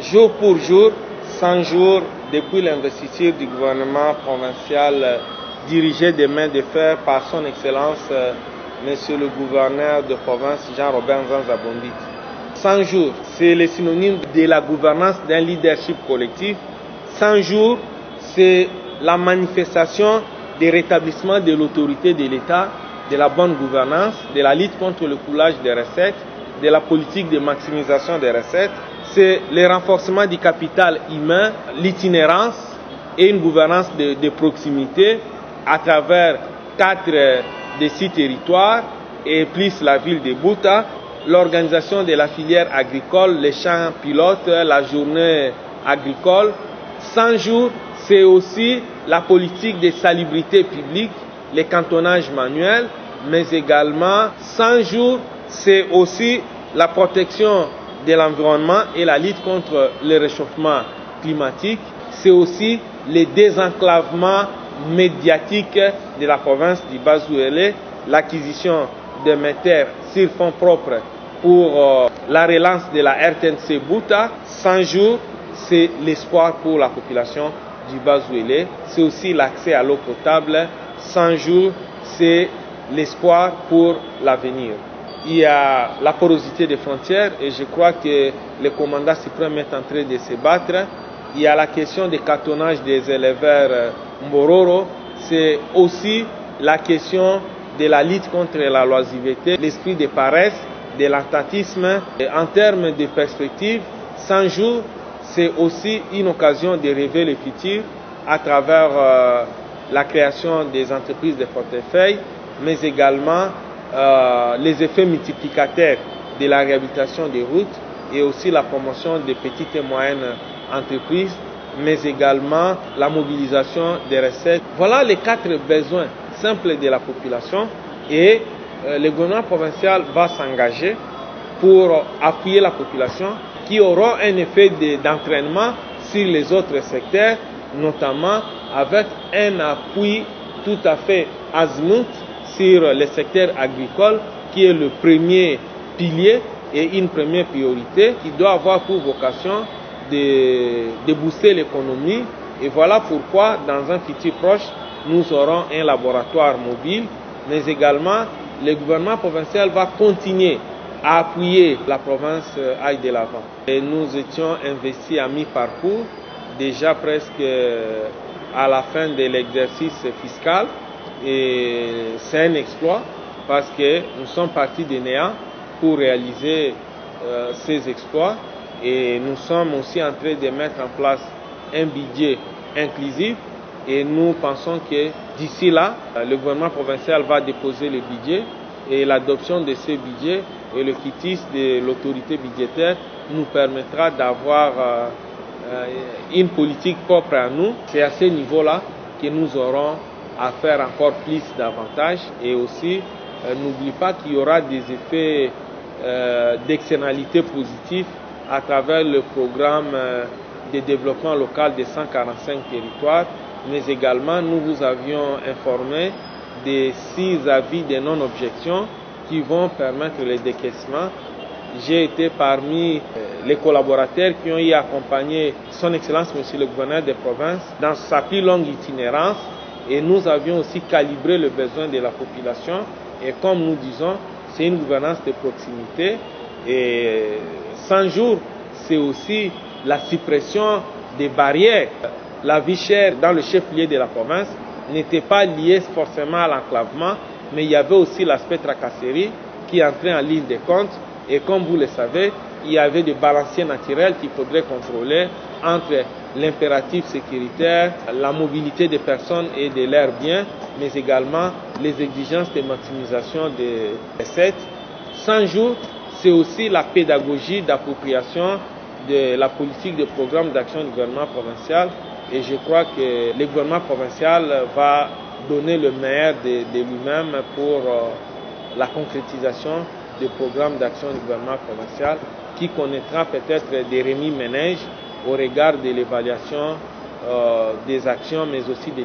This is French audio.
jour pour jour, 100 jours depuis l'investiture du gouvernement provincial dirigé de main de fer par son Excellence Monsieur le gouverneur de province Jean-Robert Nzanza Bombit. 100 jours, c'est le synonyme de la gouvernance d'un leadership collectif. 100 jours, c'est la manifestation du rétablissement de l'autorité de l'État, de la bonne gouvernance, de la lutte contre le coulage des recettes, de la politique de maximisation des recettes. C'est le renforcement du capital humain, l'itinérance et une gouvernance de proximité à travers 4 des 6 territoires et plus la ville de Bouta, l'organisation de la filière agricole, les champs pilotes, la journée agricole. 100 jours, c'est aussi la politique de salubrité publique, le cantonnage manuel, mais également 100 jours, c'est aussi la protection de l'environnement et la lutte contre le réchauffement climatique. C'est aussi le désenclavement médiatique de la province du Bas-Ouélé, l'acquisition de terres sur fonds propres pour la relance de la RTNC Bouta. 100 jours, c'est l'espoir pour la population du Bas-Ouélé. C'est aussi l'accès à l'eau potable. 100 jours, c'est l'espoir pour l'avenir. Il y a la porosité des frontières et je crois que le commandant suprême est en train de se battre. Il y a la question du cartonnage des éleveurs Mbororo. C'est aussi la question de la lutte contre la loisiveté, l'esprit de paresse, de l'attentisme. En termes de perspective, 100 jours, c'est aussi une occasion de rêver le futur à travers la création des entreprises de portefeuille, mais également les effets multiplicateurs de la réhabilitation des routes et aussi la promotion des petites et moyennes entreprises, mais également la mobilisation des recettes. Voilà les 4 besoins simples de la population et le gouvernement provincial va s'engager pour appuyer la population qui aura un effet d'entraînement sur les autres secteurs, notamment avec un appui tout à fait azimut sur le secteur agricole qui est le premier pilier et une première priorité qui doit avoir pour vocation de booster l'économie. Et voilà pourquoi dans un futur proche, nous aurons un laboratoire mobile, mais également le gouvernement provincial va continuer à appuyer la province aille de l'avant. Et nous étions investis à mi-parcours, déjà presque à la fin de l'exercice fiscal. Et c'est un exploit parce que nous sommes partis de néant pour réaliser ces exploits et nous sommes aussi en train de mettre en place un budget inclusif et nous pensons que d'ici là, le gouvernement provincial va déposer le budget et l'adoption de ce budget et le quitus de l'autorité budgétaire nous permettra d'avoir une politique propre à nous. C'est à ce niveau-là que nous aurons à faire encore plus davantage et aussi n'oublie pas qu'il y aura des effets d'externalité positive à travers le programme de développement local des 145 territoires, mais également nous vous avions informé des 6 avis de non-objection qui vont permettre le décaissement. J'ai été parmi les collaborateurs qui ont y accompagné son Excellence Monsieur le gouverneur de province dans sa plus longue itinérance et nous avions aussi calibré le besoin de la population et comme nous disons, c'est une gouvernance de proximité et 100 jours, c'est aussi la suppression des barrières. La vie chère dans le chef-lieu de la province n'était pas liée forcément à l'enclavement, mais il y avait aussi l'aspect tracasserie qui entrait en ligne de compte. Et comme vous le savez, il y avait des balanciers naturels qu'il faudrait contrôler entre l'impératif sécuritaire, la mobilité des personnes et de leurs biens, mais également les exigences de maximisation des recettes. 100 jours, c'est aussi la pédagogie d'appropriation de la politique de programme d'action du gouvernement provincial et je crois que le gouvernement provincial va donner le meilleur de lui-même pour la concrétisation du programme d'action du gouvernement provincial qui connaîtra peut-être des remis-ménages au regard de l'évaluation des actions mais aussi des